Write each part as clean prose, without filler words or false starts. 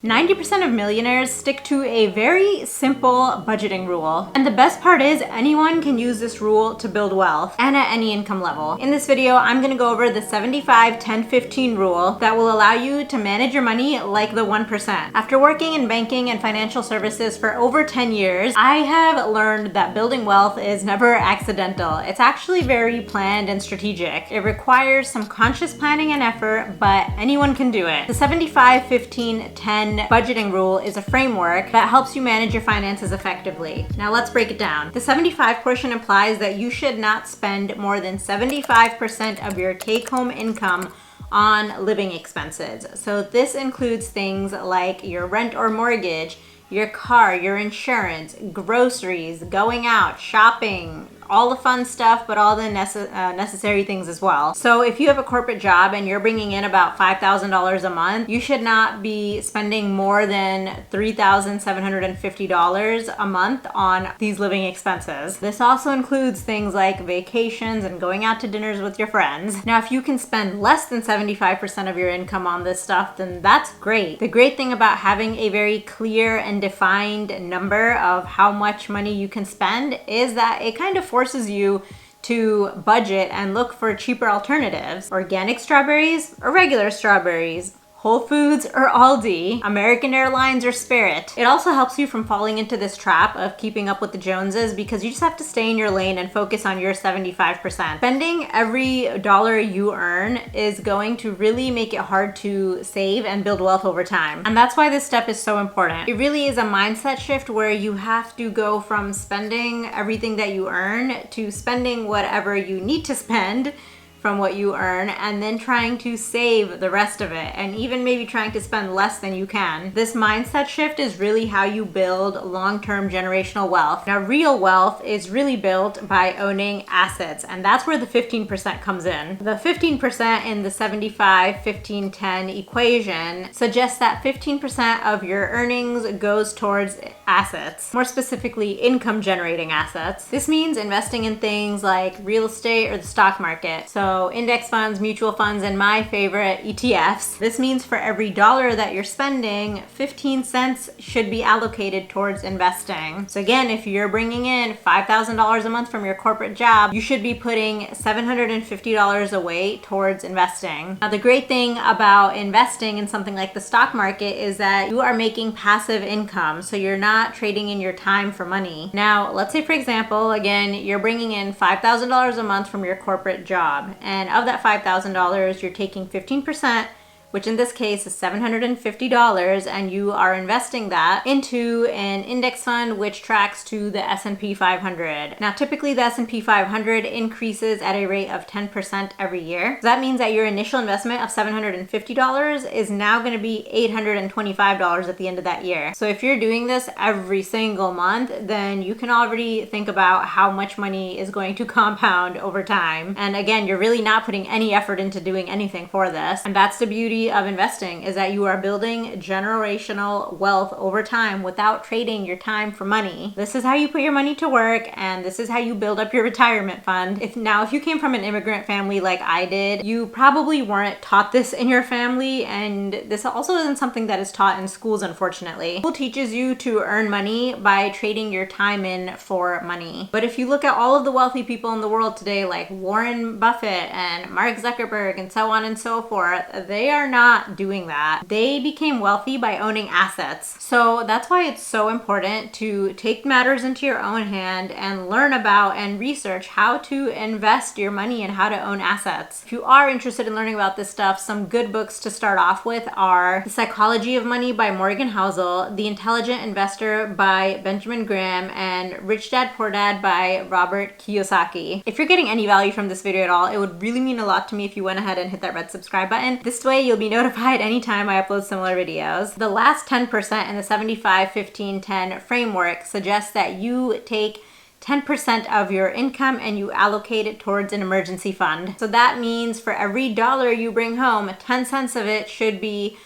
90% of millionaires stick to a very simple budgeting rule. And the best part is anyone can use this rule to build wealth and at any income level. In this video, I'm gonna go over the 75-10-15 rule that will allow you to manage your money like the 1%. After working in banking and financial services for over 10 years, I have learned that building wealth is never accidental. It's actually very planned and strategic. It requires some conscious planning and effort, but anyone can do it. The 75-15-10 budgeting rule is a framework that helps you manage your finances effectively. Now let's break it down. The 75 portion implies that you should not spend more than 75% of your take-home income on living expenses. So this includes things like your rent or mortgage, your car, your insurance, groceries, going out, shopping, all the fun stuff, but all the necessary things as well. So if you have a corporate job and you're bringing in about $5,000 a month, you should not be spending more than $3,750 a month on these living expenses. This also includes things like vacations and going out to dinners with your friends. Now, if you can spend less than 75% of your income on this stuff, then that's great. The great thing about having a very clear and defined number of how much money you can spend is that it kind of forces you to budget and look for cheaper alternatives. Organic strawberries or regular strawberries, Whole Foods or Aldi, American Airlines or Spirit. It also helps you from falling into this trap of keeping up with the Joneses because you just have to stay in your lane and focus on your 75%. Spending every dollar you earn is going to really make it hard to save and build wealth over time. And that's why this step is so important. It really is a mindset shift where you have to go from spending everything that you earn to spending whatever you need to spend from what you earn, and then trying to save the rest of it, and even maybe trying to spend less than you can. This mindset shift is really how you build long-term generational wealth. Now, real wealth is really built by owning assets, and that's where the 15% comes in. The 15% in the 75-15-10 equation suggests that 15% of your earnings goes towards assets, more specifically income generating assets. This means investing in things like real estate or the stock market. So index funds, mutual funds, and my favorite, ETFs. This means for every dollar that you're spending, 15 cents should be allocated towards investing. So again, if you're bringing in $5,000 a month from your corporate job, you should be putting $750 away towards investing. Now, the great thing about investing in something like the stock market is that you are making passive income, so you're not trading in your time for money. Now, let's say, for example, again, you're bringing in $5,000 a month from your corporate job. And of that $5,000, you're taking 15%, which in this case is $750, and you are investing that into an index fund which tracks to the S&P 500. Now, typically the S&P 500 increases at a rate of 10% every year. So that means that your initial investment of $750 is now going to be $825 at the end of that year. So if you're doing this every single month, then you can already think about how much money is going to compound over time. And again, you're really not putting any effort into doing anything for this. And that's the beauty of investing, is that you are building generational wealth over time without trading your time for money. This is how you put your money to work, and this is how you build up your retirement fund. If you came from an immigrant family like I did, you probably weren't taught this in your family, and this also isn't something that is taught in schools, unfortunately. School teaches you to earn money by trading your time in for money. But if you look at all of the wealthy people in the world today, like Warren Buffett and Mark Zuckerberg and so on and so forth, they are not doing that. They became wealthy by owning assets. So that's why it's so important to take matters into your own hand and learn about and research how to invest your money and how to own assets. If you are interested in learning about this stuff, some good books to start off with are The Psychology of Money by Morgan Housel, The Intelligent Investor by Benjamin Graham, and Rich Dad Poor Dad by Robert Kiyosaki. If you're getting any value from this video at all, it would really mean a lot to me if you went ahead and hit that red subscribe button. This way you'll be notified anytime I upload similar videos. The last 10% in the 75-15-10 framework suggests that you take 10% of your income and you allocate it towards an emergency fund. So that means for every dollar you bring home, 10 cents of it should be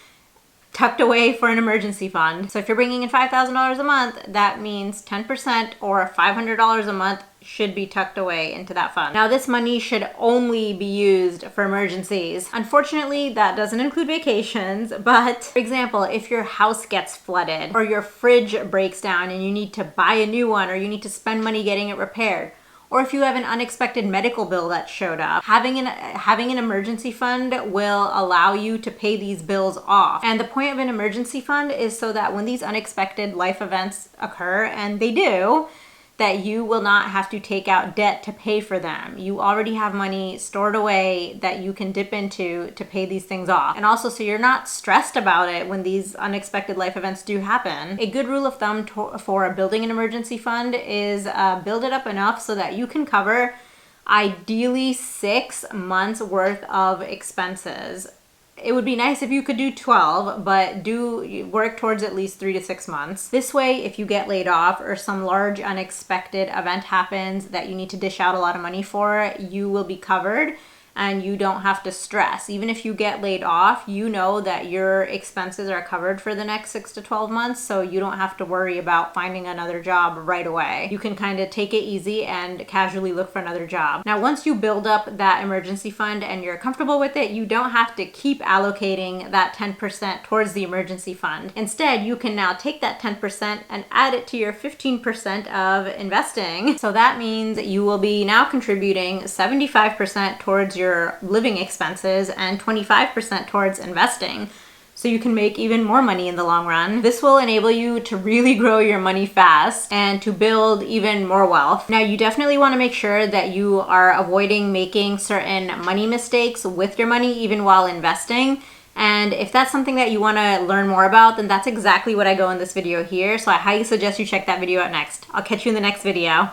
tucked away for an emergency fund. So if you're bringing in $5,000 a month, that means 10% or $500 a month should be tucked away into that fund. Now, this money should only be used for emergencies. Unfortunately, that doesn't include vacations, but for example, if your house gets flooded or your fridge breaks down and you need to buy a new one or you need to spend money getting it repaired, or if you have an unexpected medical bill that showed up, having an emergency fund will allow you to pay these bills off. And the point of an emergency fund is so that when these unexpected life events occur, and they do, that you will not have to take out debt to pay for them. You already have money stored away that you can dip into to pay these things off. And also, so you're not stressed about it when these unexpected life events do happen. A good rule of thumb for building an emergency fund is build it up enough so that you can cover ideally 6 months worth of expenses. It would be nice if you could do 12, but do work towards at least 3 to 6 months. This way, if you get laid off or some large unexpected event happens that you need to dish out a lot of money for, you will be covered and you don't have to stress. Even if you get laid off, you know that your expenses are covered for the next 6 to 12 months, so you don't have to worry about finding another job right away. You can kind of take it easy and casually look for another job. Now, once you build up that emergency fund and you're comfortable with it, you don't have to keep allocating that 10% towards the emergency fund. Instead, you can now take that 10% and add it to your 15% of investing. So that means you will be now contributing 75% towards your living expenses and 25% towards investing, so you can make even more money in the long run. This will enable you to really grow your money fast and to build even more wealth. Now, you definitely want to make sure that you are avoiding making certain money mistakes with your money even while investing. And if that's something that you want to learn more about, then that's exactly what I go in this video here. So I highly suggest you check that video out next. I'll catch you in the next video.